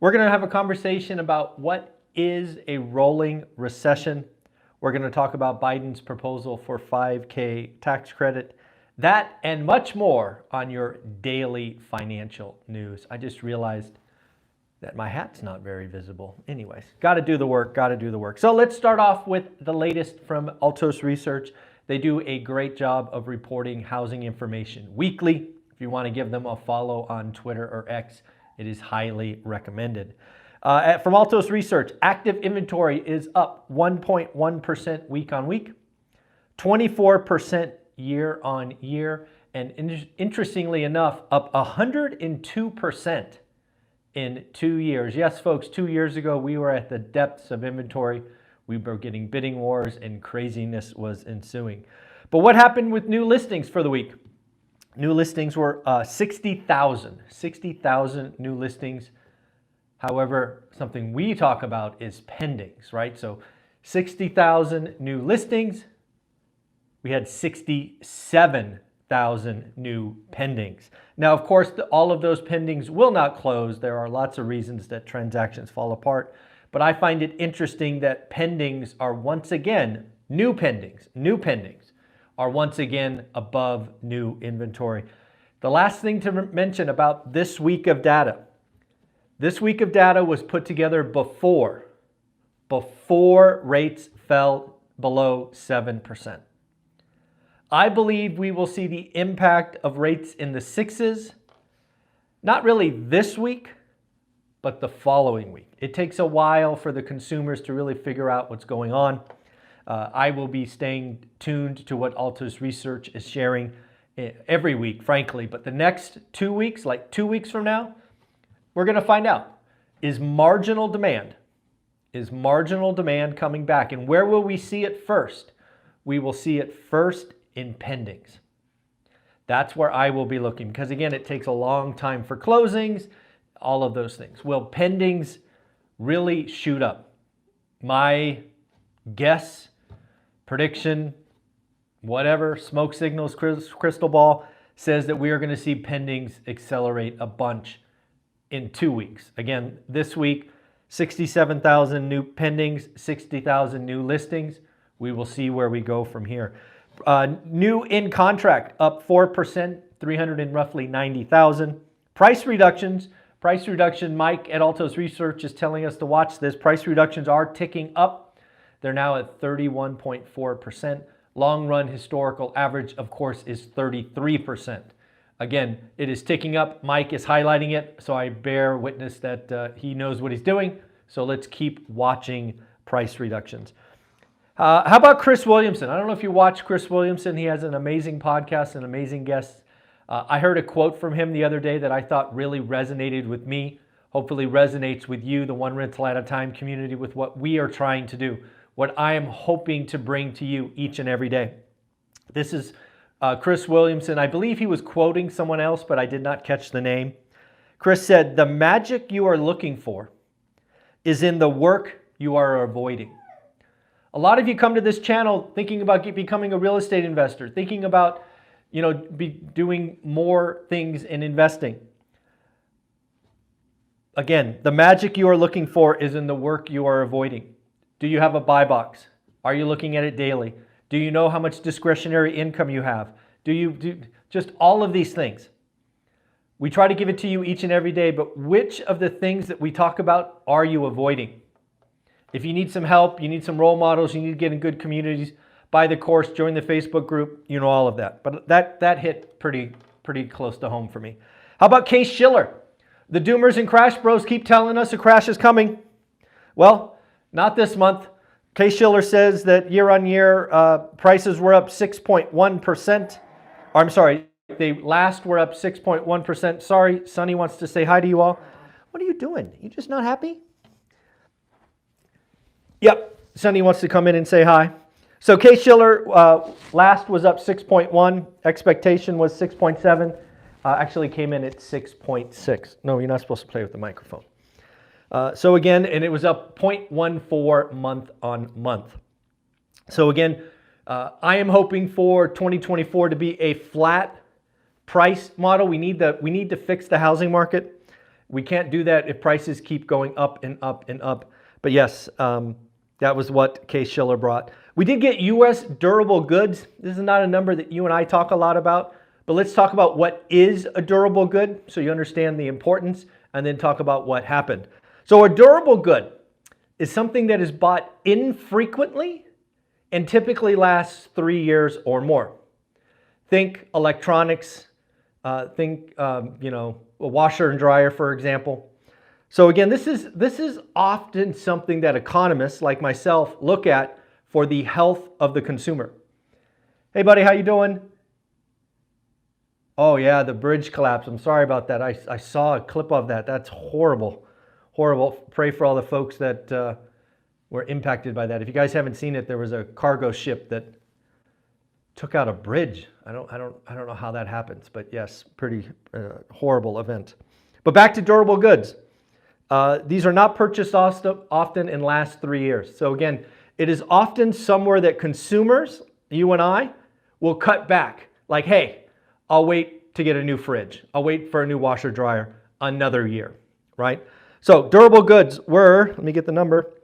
We're going to have a conversation about what is a rolling recession. We're going to talk about Biden's proposal for $5K tax credit. That and much more on your daily financial news. I just realized that my hat's not very visible. Anyways, got to do the work. So let's start off with the latest from Altos Research. They do a great job of reporting housing information weekly. If you want to give them a follow on Twitter or X, it is highly recommended. From Altos Research, active inventory is up 1.1% week on week, 24% year on year, and interestingly enough, up 102% in 2 years. Yes, folks, 2 years ago, we were at the depths of inventory. We were getting bidding wars and craziness was ensuing. But what happened with new listings for the week? New listings were 60,000 new listings. However, something we talk about is pendings, right? So 60,000 new listings. We had 67,000 new pendings. Now, of course, all of those pendings will not close. There are lots of reasons that transactions fall apart. But I find it interesting that pendings are once again, new pendings are once again above new inventory. The last thing to mention about this week of data. This week of data was put together before rates fell below 7%. I believe we will see the impact of rates in the sixes, not really this week, but the following week. It takes a while for the consumers to really figure out what's going on. I will be staying tuned to what Altos Research is sharing every week, frankly. But the next 2 weeks, like 2 weeks from now, we're going to find out, is marginal demand coming back? And where will we see it first? We will see it first in pendings. That's where I will be looking because, again, it takes a long time for closings, all of those things. Will pendings really shoot up? My guess, prediction, whatever, smoke signals, crystal ball, says that we are going to see pendings accelerate a bunch in 2 weeks. Again, this week, 67,000 new pendings, 60,000 new listings. We will see where we go from here. New in contract up 4%, 390,000. Price reduction, Mike at Altos Research is telling us to watch this. Price reductions are ticking up. They're now at 31.4%. Long run historical average, of course, is 33%. Again, it is ticking up. Mike is highlighting it, so I bear witness that he knows what he's doing. So let's keep watching price reductions. How about Chris Williamson? I don't know if you watch Chris Williamson. He has an amazing podcast and amazing guests. I heard a quote from him the other day that I thought really resonated with me. Hopefully resonates with you, the One Rental at a Time community, with what we are trying to do, what I am hoping to bring to you each and every day. This is Chris Williamson. I believe he was quoting someone else, but I did not catch the name. Chris said, "The magic you are looking for is in the work you are avoiding." A lot of you come to this channel thinking about becoming a real estate investor, thinking about, doing more things in investing. Again, the magic you are looking for is in the work you are avoiding. Do you have a buy box? Are you looking at it daily? Do you know how much discretionary income you have? Do you just all of these things? We try to give it to you each and every day, but which of the things that we talk about are you avoiding? If you need some help, you need some role models, you need to get in good communities, buy the course, join the Facebook group, all of that. But that hit pretty close to home for me. How about Case Schiller? The doomers and crash bros keep telling us a crash is coming. Well, not this month. Case Schiller says that year on year, prices were up 6.1%. I'm sorry, they last were up 6.1%. Sorry, Sonny wants to say hi to you all. What are you doing? You just not happy? Yep, Sonny wants to come in and say hi. So Case Schiller last was up 6.1. Expectation was 6.7. Actually came in at 6.6. No, you're not supposed to play with the microphone. So again, and it was up 0.14 month on month. So again, I am hoping for 2024 to be a flat price model. We need to fix the housing market. We can't do that if prices keep going up and up and up. But yes, that was what case Schiller brought. We did get U.S. durable goods. This is not a number that you and I talk a lot about, but let's talk about what is a durable good so you understand the importance, and then talk about what happened. So a durable good is something that is bought infrequently and typically lasts 3 years or more. Think electronics, think a washer and dryer, for example. So again, this is often something that economists like myself look at for the health of the consumer. Hey buddy, how you doing? Oh yeah, the bridge collapse. I'm sorry about that. I saw a clip of that. That's horrible. Horrible. Pray for all the folks that were impacted by that. If you guys haven't seen it, there was a cargo ship that took out a bridge. I don't know how that happens, but yes, pretty horrible event. But back to durable goods. These are not purchased often and last 3 years. So again, it is often somewhere that consumers, you and I, will cut back. Like, hey, I'll wait to get a new fridge. I'll wait for a new washer dryer another year, right? So durable goods were, let me get the number,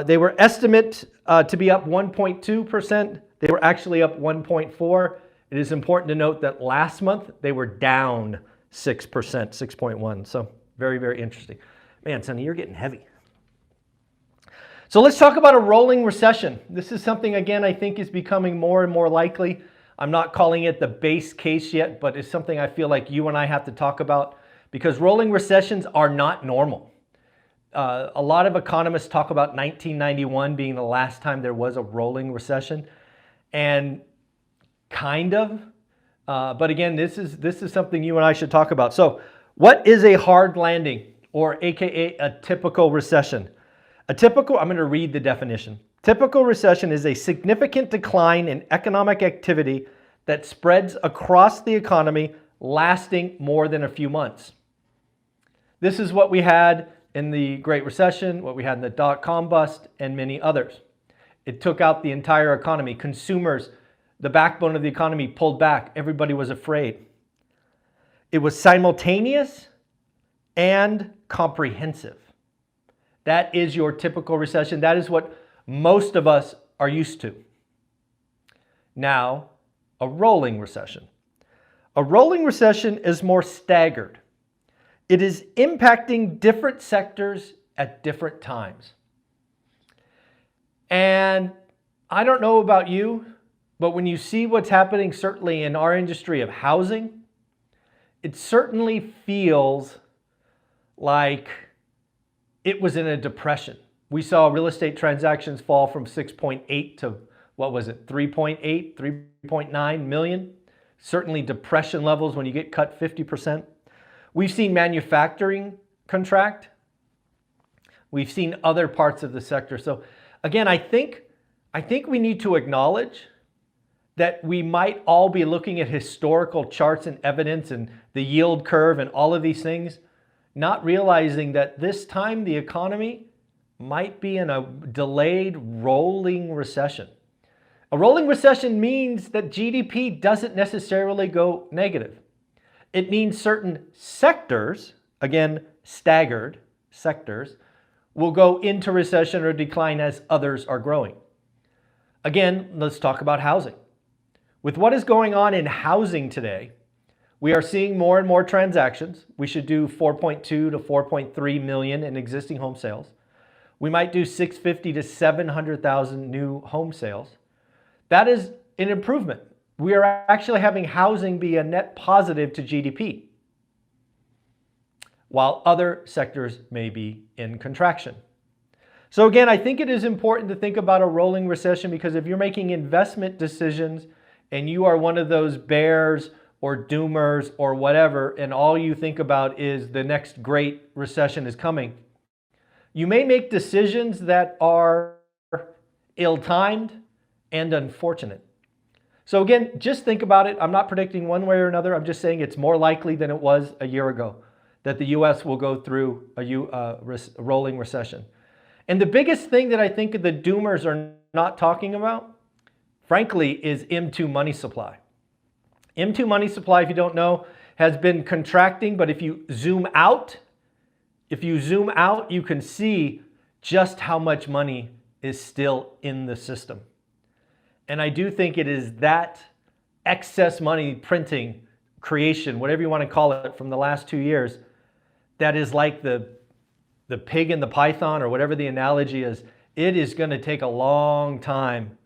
they were estimated to be up 1.2%. They were actually up 1.4%. It is important to note that last month they were down 6%, 6.1%. So very, very interesting. Man, Sonny, you're getting heavy. So let's talk about a rolling recession. This is something, again, I think is becoming more and more likely. I'm not calling it the base case yet, but it's something I feel like you and I have to talk about because rolling recessions are not normal. A lot of economists talk about 1991 being the last time there was a rolling recession, and kind of. But again, this is something you and I should talk about. So what is a hard landing, or AKA a typical recession? I'm going to read the definition. Typical recession is a significant decline in economic activity that spreads across the economy, lasting more than a few months. This is what we had in the Great Recession, what we had in the dot-com bust, and many others. It took out the entire economy. Consumers, the backbone of the economy, pulled back. Everybody was afraid. It was simultaneous and comprehensive. That is your typical recession. That is what most of us are used to. Now, a rolling recession. A rolling recession is more staggered. It is impacting different sectors at different times. And I don't know about you, but when you see what's happening, certainly in our industry of housing, it certainly feels like it was in a depression. We saw real estate transactions fall from 6.8 to, what was it, 3.8, 3.9 million. Certainly depression levels when you get cut 50%. We've seen manufacturing contract. We've seen other parts of the sector. So again, I think we need to acknowledge that we might all be looking at historical charts and evidence and the yield curve and all of these things, not realizing that this time the economy might be in a delayed rolling recession. A rolling recession means that GDP doesn't necessarily go negative. It means certain sectors, again, staggered sectors, will go into recession or decline as others are growing. Again, let's talk about housing. With what is going on in housing today, we are seeing more and more transactions. We should do 4.2 to 4.3 million in existing home sales. We might do 650 to 700,000 new home sales. That is an improvement. We are actually having housing be a net positive to GDP, while other sectors may be in contraction. So again, I think it is important to think about a rolling recession, because if you're making investment decisions and you are one of those bears or doomers or whatever, and all you think about is the next great recession is coming, you may make decisions that are ill-timed and unfortunate. So again, just think about it. I'm not predicting one way or another. I'm just saying it's more likely than it was a year ago that the U.S. will go through a rolling recession. And the biggest thing that I think the doomers are not talking about, frankly, is M2 money supply. M2 money supply, if you don't know, has been contracting, but if you zoom out if you zoom out, you can see just how much money is still in the system. And I do think it is that excess money printing, creation, whatever you want to call it, from the last 2 years, that is like the pig and the python, or whatever the analogy is. It is going to take a long time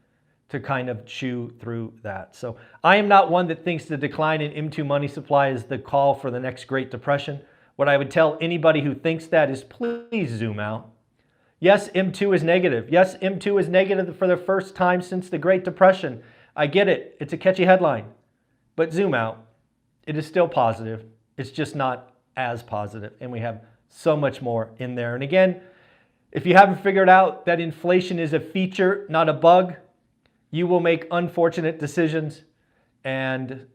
to kind of chew through that. So I am not one that thinks the decline in M2 money supply is the call for the next Great Depression. What I would tell anybody who thinks that is, please zoom out. Yes, M2 is negative. Yes, M2 is negative for the first time since the Great Depression. I get it. It's a catchy headline. But zoom out. It is still positive. It's just not as positive. And we have so much more in there. And again, if you haven't figured out that inflation is a feature, not a bug, you will make unfortunate decisions and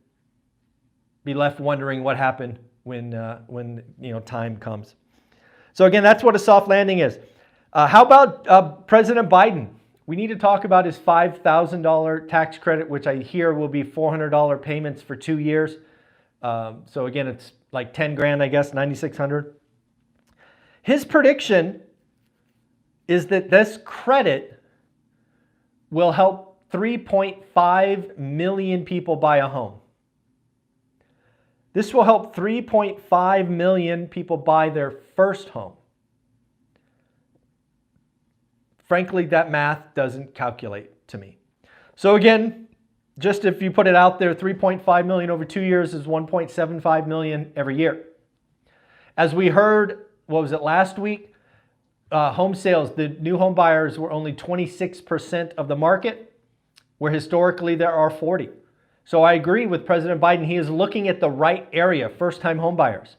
be left wondering what happened when time comes. So again, that's what a soft landing is. How about President Biden? We need to talk about his $5,000 tax credit, which I hear will be $400 payments for 2 years. So again, it's like 10 grand, I guess, 9,600. His prediction is that this credit will help 3.5 million people buy a home. This will help 3.5 million people buy their first home. Frankly, that math doesn't calculate to me. So again, just if you put it out there, 3.5 million over 2 years is 1.75 million every year. As we heard, what was it, last week? Home sales, the new home buyers were only 26% of the market, where historically there are 40. So I agree with President Biden. He is looking at the right area, first-time home buyers.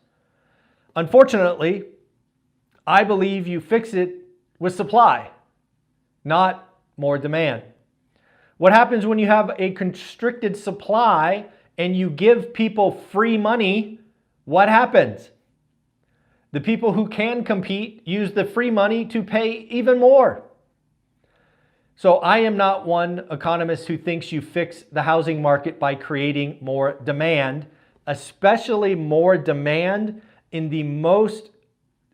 Unfortunately, I believe you fix it with supply, not more demand. What happens when you have a constricted supply and you give people free money? What happens? The people who can compete use the free money to pay even more. So I am not one economist who thinks you fix the housing market by creating more demand, especially more demand in the most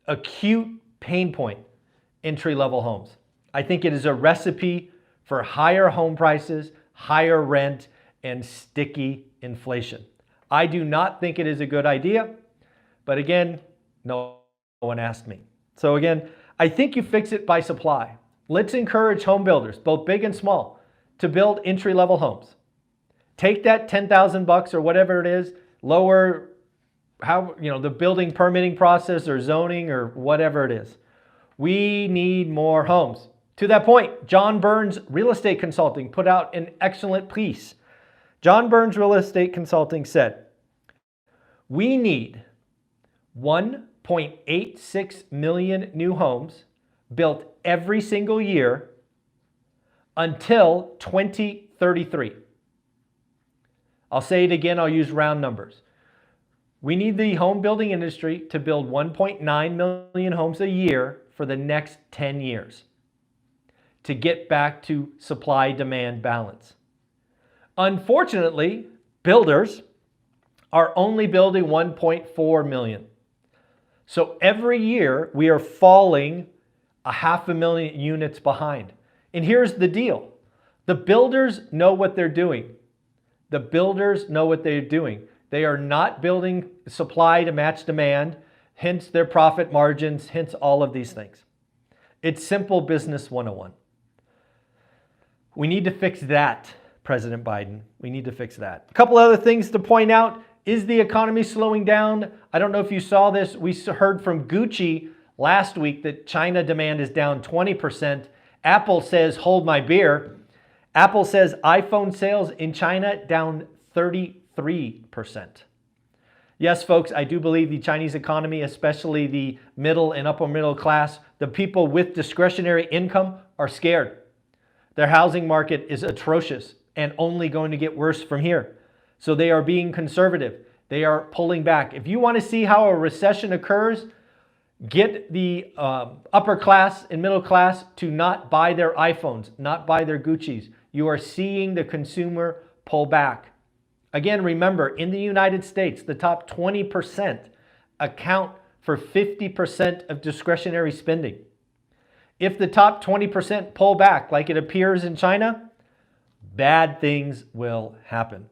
acute pain point, entry-level homes. I think it is a recipe for higher home prices, higher rent, and sticky inflation. I do not think it is a good idea, but again, no one asked me. So again, I think you fix it by supply. Let's encourage home builders, both big and small, to build entry-level homes. Take that $10,000 or whatever it is, lower the building permitting process or zoning or whatever it is. We need more homes. To that point, John Burns Real Estate Consulting put out an excellent piece. John Burns Real Estate Consulting said, we need 1.86 million new homes built every single year until 2033. I'll say it again, I'll use round numbers. We need the home building industry to build 1.9 million homes a year for the next 10 years to get back to supply-demand balance. Unfortunately, builders are only building 1.4 million. So every year we are falling 500,000 units behind. And here's the deal. The builders know what they're doing. The builders know what they're doing. They are not building supply to match demand, hence their profit margins, hence all of these things. It's simple business 101. We need to fix that, President Biden. We need to fix that. A couple other things to point out. Is the economy slowing down? I don't know if you saw this. We heard from Gucci last week that China demand is down 20%. Apple says, hold my beer. Apple says iPhone sales in China down 33%. Yes, folks, I do believe the Chinese economy, especially the middle and upper middle class, the people with discretionary income are scared. Their housing market is atrocious and only going to get worse from here. So they are being conservative. They are pulling back. If you want to see how a recession occurs, get the upper class and middle class to not buy their iPhones, not buy their Guccis. You are seeing the consumer pull back. Again, remember, in the United States, the top 20% account for 50% of discretionary spending. If the top 20% pull back like it appears in China, bad things will happen.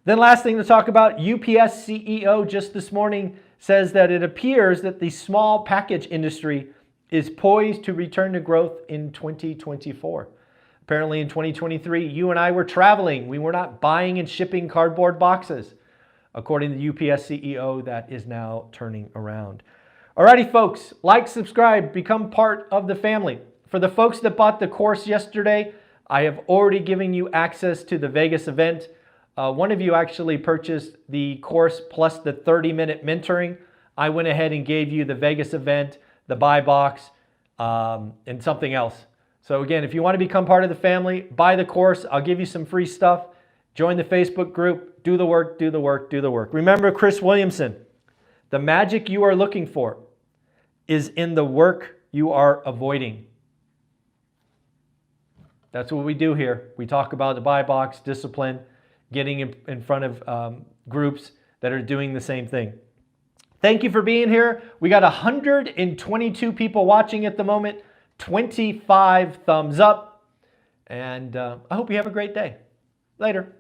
Then last thing to talk about, UPS CEO just this morning says that it appears that the small package industry is poised to return to growth in 2024. Apparently in 2023, you and I were traveling. We were not buying and shipping cardboard boxes. According to the UPS CEO, that is now turning around. Alrighty, folks, like, subscribe, become part of the family. For the folks that bought the course yesterday, I have already given you access to the Vegas event. One of you actually purchased the course plus the 30-minute mentoring. I went ahead and gave you the Vegas event, the buy box, and something else. So again, if you want to become part of the family, buy the course. I'll give you some free stuff. Join the Facebook group. Do the work, do the work, do the work. Remember Chris Williamson, the magic you are looking for is in the work you are avoiding. That's what we do here. We talk about the buy box, discipline, getting in front of groups that are doing the same thing. Thank you for being here. We got 122 people watching at the moment, 25 thumbs up, and I hope you have a great day. Later.